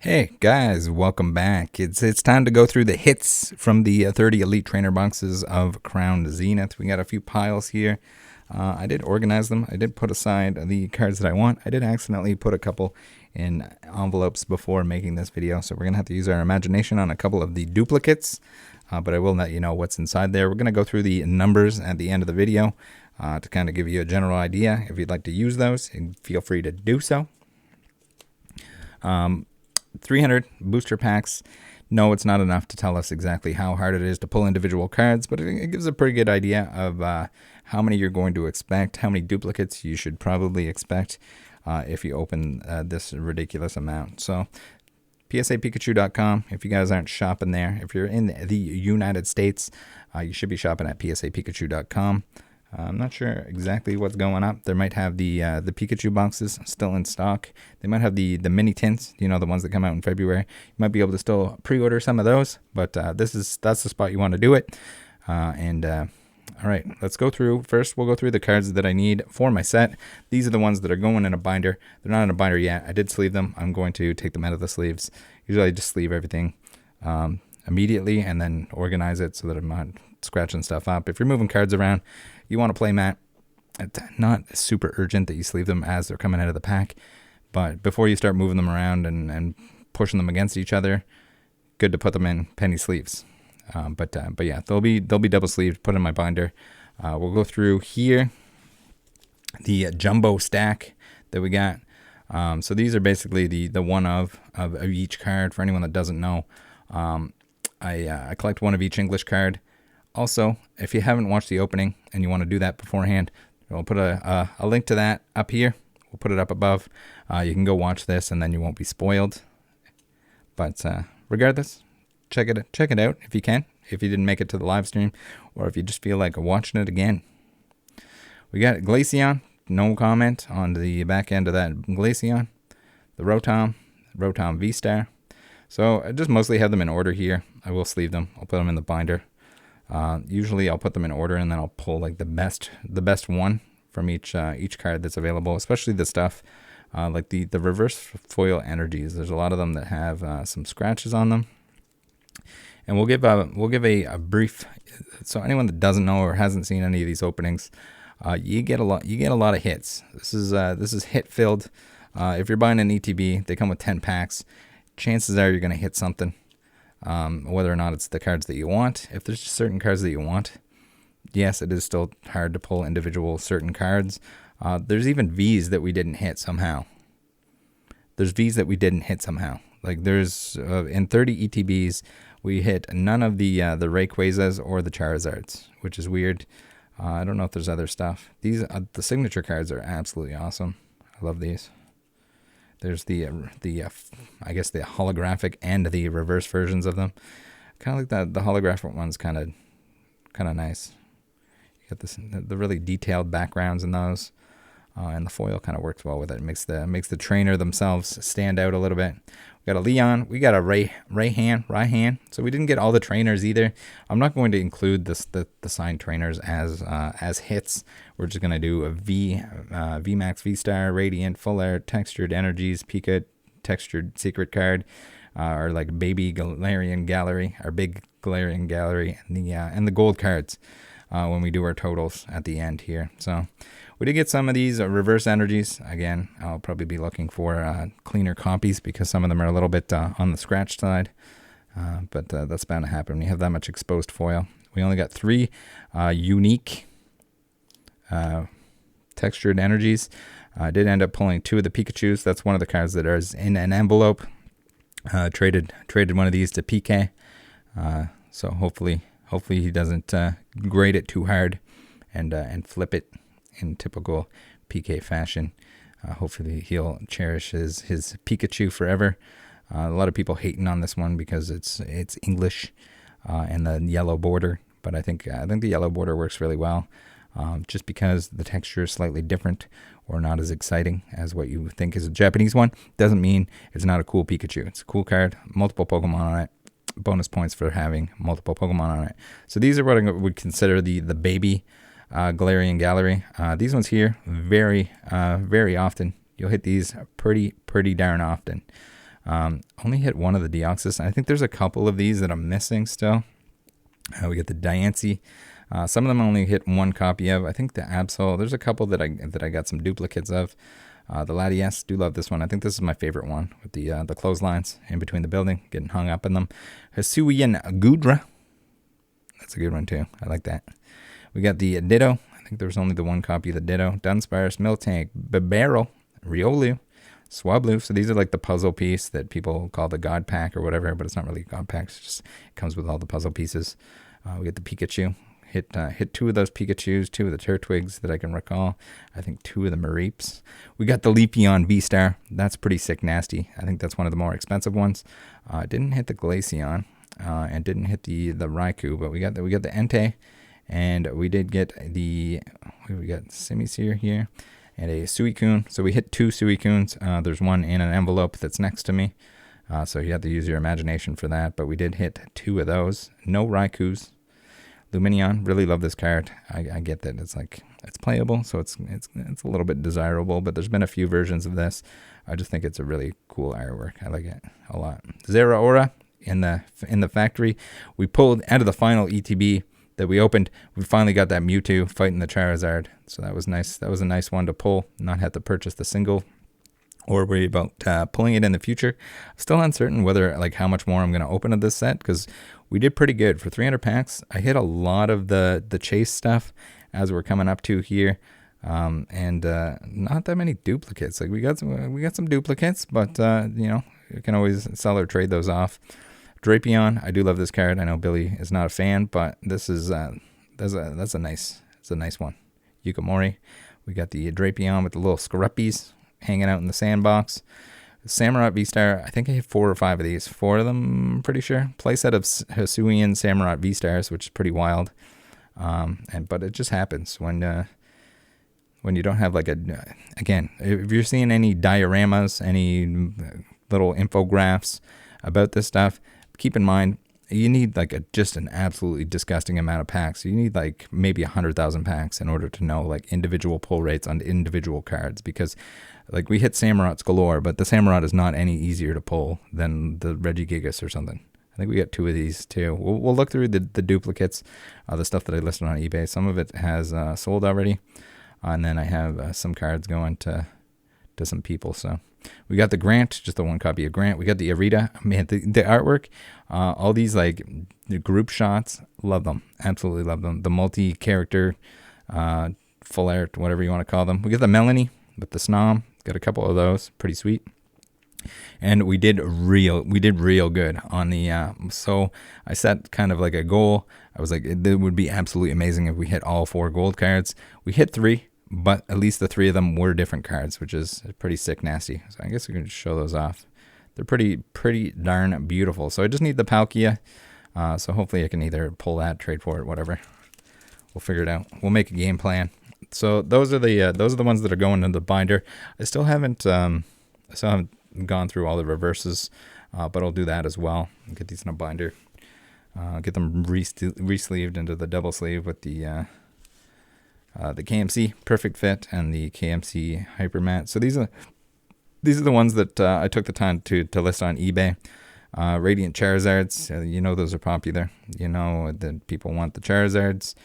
Hey guys, welcome back. It's time to go through the hits from the 30 Elite Trainer boxes of Crown Zenith. We got a few piles here. I did organize them. I did put aside the cards that I want. I did accidentally put a couple in envelopes before making this video, so we're going to have to use our imagination on a couple of the duplicates, but I will let you know what's inside there. We're going to go through the numbers at the end of the video to kind of give you a general idea. If you'd like to use those, feel free to do so. 300 booster packs. No, it's not enough to tell us exactly how hard it is to pull individual cards, but it gives a pretty good idea of how many you're going to expect, how many duplicates you should probably expect if you open this ridiculous amount. So psapikachu.com, if you guys aren't shopping there, if you're in the United States, you should be shopping at psapikachu.com. I'm not sure exactly what's going up. They might have the Pikachu boxes still in stock. They might have the mini tints, you know, the ones that come out in February. You might be able to still pre-order some of those, but that's the spot you want to do it. All right, let's go through. First, we'll go through the cards that I need for my set. These are the ones that are going in a binder. They're not in a binder yet. I did sleeve them. I'm going to take them out of the sleeves. Usually I just sleeve everything immediately and then organize it so that I'm not scratching stuff up. If you're moving cards around, you want to play mat. It's not super urgent that you sleeve them as they're coming out of the pack, but before you start moving them around and pushing them against each other, good to put them in penny sleeves. But yeah, they'll be double sleeved. Put in my binder. We'll go through here the jumbo stack that we got. So these are basically the one of each card. For anyone that doesn't know, I collect one of each English card. Also, if you haven't watched the opening and you want to do that beforehand, we'll put a link to that up here. We'll put it up above. You can go watch this and then you won't be spoiled. But regardless, check it out if you can, if you didn't make it to the live stream, or if you just feel like watching it again. We got Glaceon, no comment on the back end of that Glaceon. The Rotom V-Star. So I just mostly have them in order here. I will sleeve them. I'll put them in the binder. Usually I'll put them in order and then I'll pull like the best one from each card that's available, especially the stuff like the reverse foil energies. There's a lot of them that have some scratches on them. And we'll give a brief, so anyone that doesn't know or hasn't seen any of these openings, you get a lot of hits. This is hit filled. If you're buying an ETB, they come with 10 packs. Chances are you're going to hit something. Whether or not it's the cards that you want. If there's just certain cards that you want, yes, it is still hard to pull individual certain cards. There's even Vs that we didn't hit somehow. Like there's in 30 ETBs, we hit none of the Rayquazas or the Charizards, which is weird. I don't know if there's other stuff. These the signature cards are absolutely awesome. I love these. There's the I guess the holographic and the reverse versions of them. Kind of like that. The holographic one's kind of nice. You got the really detailed backgrounds in those, and the foil kind of works well with it. It makes the trainer themselves stand out a little bit. We got a Leon. We got a Raihan. So we didn't get all the trainers either. I'm not going to include the signed trainers as hits. We're just going to do a VMAX, V-Star, Radiant, Full Air, Textured Energies, Pika, Textured Secret Card, or like Baby Galarian Gallery, our big Galarian Gallery, and the gold cards when we do our totals at the end here. So we did get some of these reverse energies. Again, I'll probably be looking for cleaner copies because some of them are a little bit on the scratch side. But that's bound to happen when you have that much exposed foil. We only got 3 unique textured energies. I did end up pulling 2 of the Pikachus. That's one of the cards that is in an envelope. Traded one of these to PK. So hopefully he doesn't grade it too hard and flip it in typical PK fashion. Hopefully he'll cherish his Pikachu forever. A lot of people hating on this one because it's English and the yellow border, but I think the yellow border works really well. Just because the texture is slightly different or not as exciting as what you think is a Japanese one doesn't mean it's not a cool Pikachu. It's a cool card, multiple Pokemon on it, bonus points for having multiple Pokemon on it. So these are what I would consider the baby Galarian Gallery. These ones here, very often. You'll hit these pretty darn often. Only hit one of the Deoxys. I think there's a couple of these that I'm missing still. We get the Diancie. Some of them only hit one copy of. I think the Absol. There's a couple that I got some duplicates of. The Latias, do love this one. I think this is my favorite one with the clotheslines in between the building, getting hung up in them. Hisuian Gudra. That's a good one too. I like that. We got the Ditto. I think there's only the one copy of the Ditto. Dunsparce, Miltank, Bibarel, Riolu, Swablu. So these are like the puzzle piece that people call the God Pack or whatever, but it's not really a God Pack. It's just, it comes with all the puzzle pieces. We get the Pikachu. Hit two of those Pikachus, two of the Turtwigs that I can recall. I think two of the Mareeps. We got the Leafeon V-Star. That's pretty sick nasty. I think that's one of the more expensive ones. Didn't hit the Glaceon and didn't hit the Raikou, but we got the Entei, and we did get the Simisear here and a Suicune. So we hit two Suicunes. There's one in an envelope that's next to me. So you have to use your imagination for that, but we did hit two of those. No Raikous. Lumineon, really love this card. I get that it's playable, so it's a little bit desirable, but there's been a few versions of this. I just think it's a really cool artwork. I like it a lot. Zeraora in the factory. We pulled out of the final ETB that we opened. We finally got that Mewtwo fighting the Charizard, so that was nice. That was a nice one to pull. Not have to purchase the single or worry about pulling it in the future. Still uncertain whether how much more I'm going to open of this set, because we did pretty good for 300 packs. I hit a lot of the chase stuff as we're coming up to here, and not that many duplicates. We got some duplicates, but you can always sell or trade those off. Drapion, I do love this card. I know Billy is not a fan, but this is that's a nice one. Yukamori, we got the Drapion with the little Scaruppies hanging out in the sandbox. Samurott V-Star, I think I hit 4 or 5 of these. 4 of them, I'm pretty sure. Playset of Hisuian Samurott V-Stars, which is pretty wild. But it just happens when you don't have again, if you're seeing any dioramas, any little infographics about this stuff, keep in mind, you need just an absolutely disgusting amount of packs. You need maybe 100,000 packs in order to know individual pull rates on individual cards, because we hit Samurotts galore, but the Samurott is not any easier to pull than the Regigigas or something. I think we got 2 of these too. We'll look through the duplicates, the stuff that I listed on eBay. Some of it has sold already, and then I have some cards going to some people. So we got the Grant, just the one copy of Grant. We got the Arita. Man, the artwork, all these the group shots, love them. Absolutely love them. The multi-character, full art, whatever you want to call them. We got the Melanie with the Snom. Got a couple of those, pretty sweet. And we did real good on the, so I set kind of a goal. I was it would be absolutely amazing if we hit all 4 gold cards. We hit 3, but at least the 3 of them were different cards, which is pretty sick nasty. So I guess we can just show those off. They're pretty darn beautiful. So I just need the Palkia. So hopefully I can either pull that, trade for it, whatever. We'll figure it out. We'll make a game plan. So those are the ones that are going in the binder. I still haven't gone through all the reverses, but I'll do that as well. Get these in a binder. Get them re-sleeved into the double sleeve with the KMC Perfect Fit and the KMC Hyper Matte. So these are the ones that I took the time to list on eBay. Radiant Charizards, those are popular. That people want the Charizards.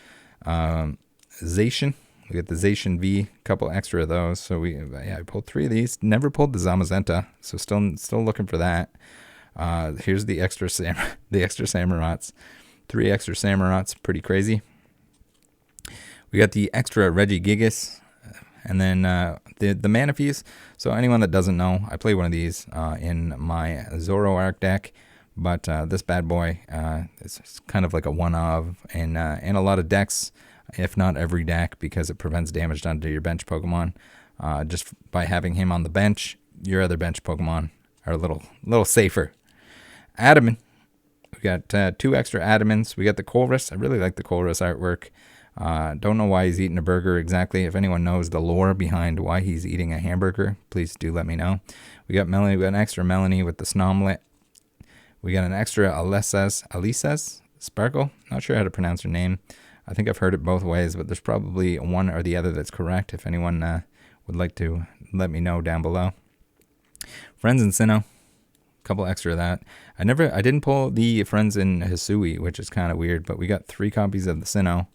Zacian. We got the Zacian V, a couple extra of those. So I pulled 3 of these. Never pulled the Zamazenta, so still looking for that. Here's the extra Samurotts. 3 extra Samurotts, pretty crazy. We got the extra Regigigas, and then the Manaphy's. So anyone that doesn't know, I play one of these in my Zoroark deck, but this bad boy is kind of a one-of in a lot of decks, if not every deck, because it prevents damage done to your bench Pokemon. Just by having him on the bench, your other bench Pokemon are a little safer. Adaman. We got 2 extra Adamans. We got the Colress. I really like the Colress artwork. Don't know why he's eating a burger exactly. If anyone knows the lore behind why he's eating a hamburger, please do let me know. We got Melanie. We got an extra Melanie with the Snomlet. We got an extra Alisa's Sparkle. Not sure how to pronounce her name. I think I've heard it both ways, but there's probably one or the other that's correct. If anyone would like to let me know down below. Friends and Sinnoh. couple extra of that. I didn't pull the Friends in Hisui, which is kind of weird, but we got 3 copies of the Sinnoh.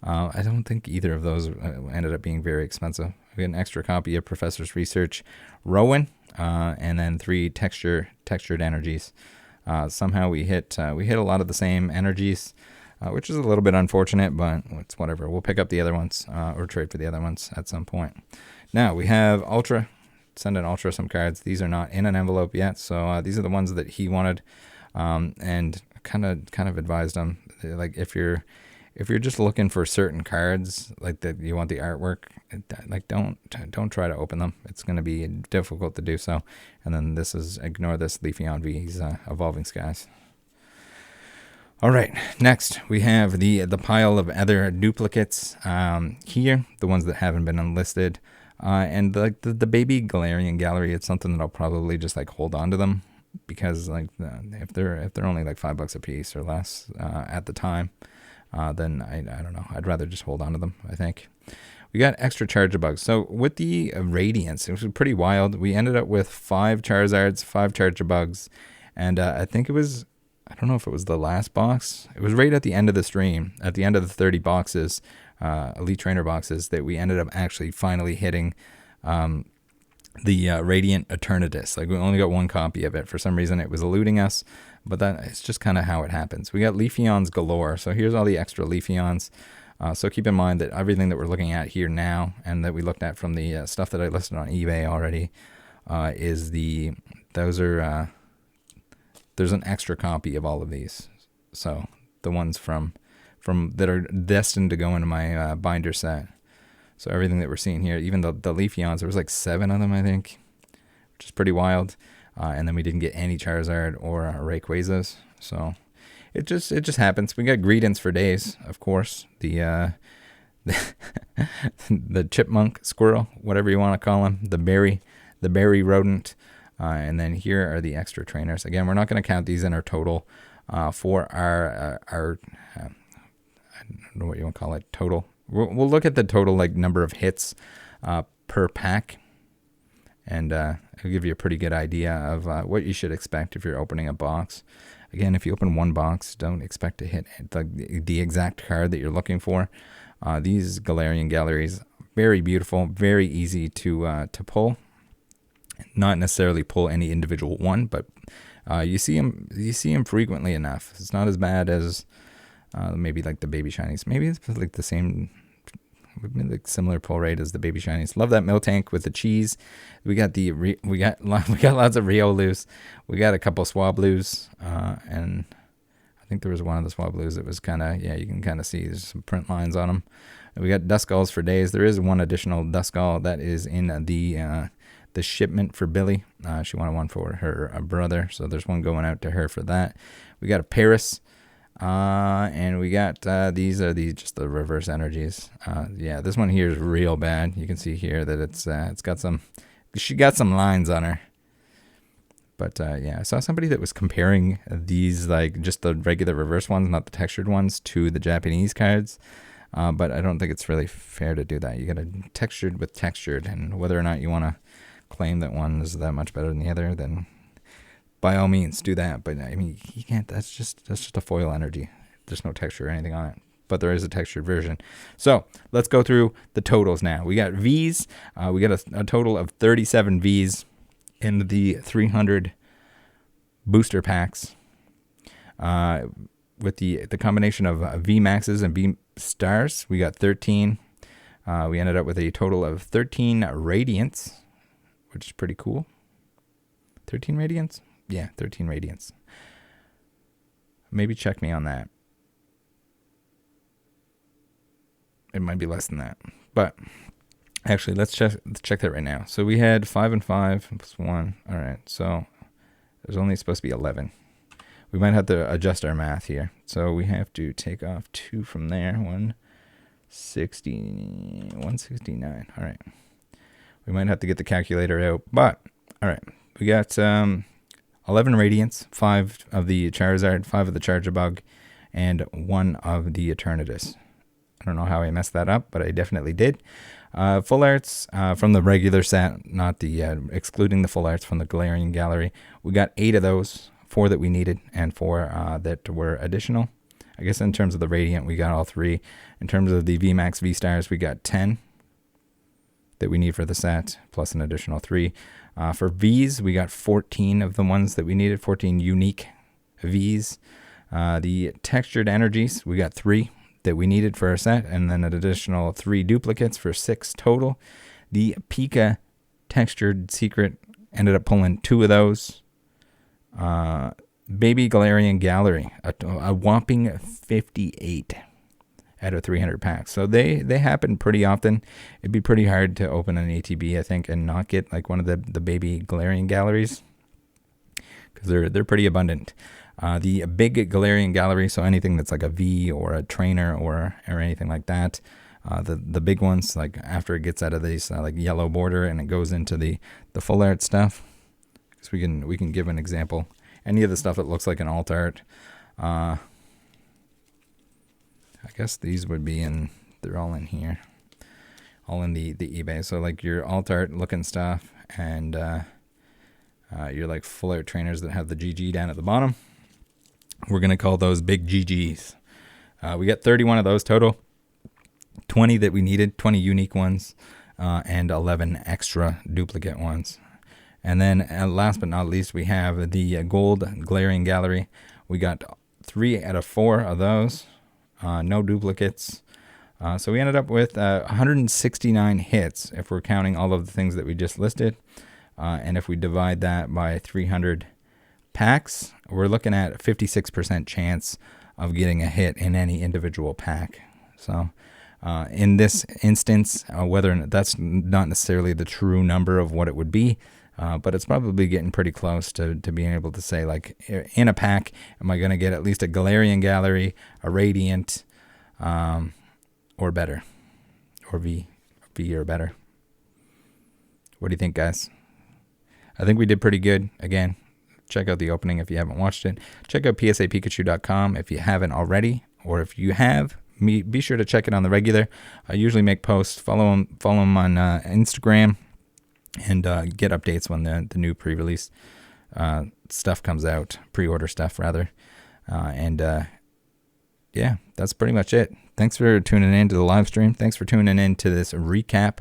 I don't think either of those ended up being very expensive. We got an extra copy of Professor's Research Rowan, and then 3 textured energies. Somehow we hit a lot of the same energies, which is a little bit unfortunate, but it's whatever. We'll pick up the other ones or trade for the other ones at some point. Now we have Ultra. Send an Ultra some cards. These are not in an envelope yet, so these are the ones that he wanted, and kind of advised him, like, if you're just looking for certain cards, like that you want the artwork, like don't try to open them. It's going to be difficult to do so. And then this is, ignore this Leafeon V. He's Evolving Skies. All right, next we have the pile of other duplicates here, the ones that haven't been unlisted. And like the baby Galarian Gallery, it's something that I'll probably just like hold on to them, because like if they're only like $5 a piece or less at the time, then I don't know. I'd rather just hold on to them, I think. We got extra Charjabugs. So with the Radiance, it was pretty wild. We ended up with 5 Charizards, 5 Charjabugs, and I think it was, I don't know if it was the last box. It was right at the end of the stream, at the end of the 30 boxes, Elite Trainer boxes, that we ended up actually finally hitting the Radiant Eternatus. Like, we only got 1 copy of it. For some reason, it was eluding us, but that it's just kind of how it happens. We got Leafeons galore. So here's all the extra Leafeons. So keep in mind that everything that we're looking at here now, and that we looked at from the stuff that I listed on eBay already, there's an extra copy of all of these. So the ones from that are destined to go into my binder set. So everything that we're seeing here, even the Leafeons, there was like 7 of them, I think, which is pretty wild. And then we didn't get any Charizard or Rayquazas. So it just happens. We got Greedents for days, of course. The chipmunk, squirrel, whatever you want to call him, the berry rodent. And then here are the extra trainers. Again, we're not going to count these in our total for our I don't know what you want to call it, total. We'll look at the total, like, number of hits per pack, and it'll give you a pretty good idea of what you should expect if you're opening a box. Again, if you open 1 box, don't expect to hit the exact card that you're looking for. These Galarian Galleries, very beautiful, very easy to pull. Not necessarily pull any individual one, but you see them frequently enough. It's not as bad as maybe like the Baby Shinies. Maybe it's like the same, like similar pull rate as the Baby Shinies. Love that Miltank with the cheese. We got lots of Riolus. We got a couple Swablu's, and I think there was one of the Swablu's that was kind of, yeah, you can kind of see there's some print lines on them. We got Duskulls for days. There is one additional Duskull that is in the shipment for Billy. She wanted one for her brother, so there's one going out to her for that. We got a Paris, and we got these are just the reverse energies. Yeah, this one here is real bad. You can see here that it's got some, she got some lines on her. But yeah, I saw somebody that was comparing these, like just the regular reverse ones, not the textured ones, to the Japanese cards. But I don't think it's really fair to do that. You got a textured with textured, and whether or not you want to claim that one is that much better than the other, then by all means do that. But I mean, you can't. That's just a foil energy. There's no texture or anything on it, but there is a textured version. So let's go through the totals now. We got V's. We got a total of 37 V's in the 300 booster packs. With the combination of V Maxes and V Stars, we got 13. We ended up with a total of 13 Radiants, which is pretty cool. 13 Radiants? Yeah, 13 Radiants. Maybe check me on that. It might be less than that. But actually, let's check that right now. So we had 5 and 5 plus 1. All right, so there's only supposed to be 11. We might have to adjust our math here. So we have to take off 2 from there. 169. All right. We might have to get the calculator out. But, all right. We got 11 Radiants, 5 of the Charizard, 5 of the Charjabug, and 1 of the Eternatus. I don't know how I messed that up, but I definitely did. Full arts from the regular set, not the excluding the full arts from the Galarian Gallery. We got 8 of those, 4 that we needed, and 4 that were additional. I guess in terms of the Radiant, we got all 3. In terms of the VMAX V-Stars, we got 10 that we need for the set, plus an additional 3. For Vs, we got 14 of the ones that we needed, 14 unique Vs. The textured energies, we got 3 that we needed for our set, and then an additional 3 duplicates for 6 total. The Pika textured secret ended up pulling 2 of those. Baby Galarian Gallery, a whopping 58 out of 300 packs. So they happen pretty often. It'd be pretty hard to open an ATB, I think, and not get like one of the baby Galarian Galleries, because they're pretty abundant. The big Galarian Gallery, so anything that's like a V or a trainer or anything like that. The big ones, like after it gets out of these like yellow border and it goes into the full art stuff. So we can give an example. Any of the stuff that looks like an alt art. I guess these would be they're all in here. All in the eBay. So like your alt art looking stuff and your like full art trainers that have the GG down at the bottom. We're going to call those big GGs. We got 31 of those total. 20 that we needed, 20 unique ones, and 11 extra duplicate ones. And then last but not least, we have the gold Galarian Gallery. We got 3 out of 4 of those. No duplicates. So we ended up with 169 hits if we're counting all of the things that we just listed. And if we divide that by 300 packs, we're looking at a 56% chance of getting a hit in any individual pack. So in this instance, whether that's not necessarily the true number of what it would be, but it's probably getting pretty close to being able to say, like, in a pack, am I going to get at least a Galarian Gallery, a Radiant, or better, or V or better? What do you think, guys? I think we did pretty good. Again, check out the opening if you haven't watched it. Check out psapikachu.com if you haven't already, or if you have, be sure to check it on the regular. I usually make posts. Follow them on Instagram, and get updates when the new pre-release stuff comes out, pre-order stuff rather. Yeah, that's pretty much it. Thanks for tuning in to the live stream. Thanks for tuning in to this recap.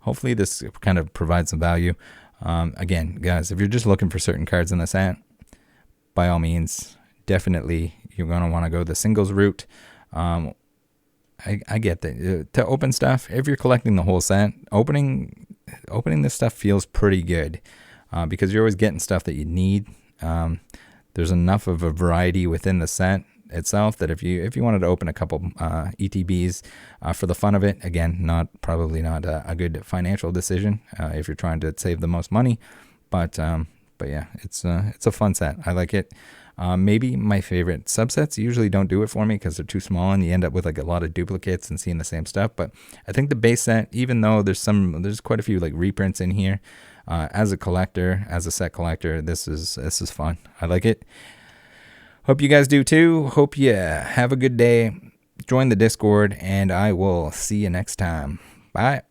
Hopefully this kind of provides some value. Again, guys, if you're just looking for certain cards in the set, by all means, definitely you're going to want to go the singles route. I get that. To open stuff, if you're collecting the whole set, opening this stuff feels pretty good, because you're always getting stuff that you need. There's enough of a variety within the set itself that if you wanted to open a couple ETBs for the fun of it, again, probably not a good financial decision if you're trying to save the most money, but yeah, it's a fun set. I like it. Maybe my favorite subsets usually don't do it for me because they're too small and you end up with like a lot of duplicates and seeing the same stuff. But I think the base set, even though there's quite a few like reprints in here, as a collector, as a set collector, this is fun. I like it. Hope you guys do too. Hope you have a good day. Join the Discord, and I will see you next time. Bye.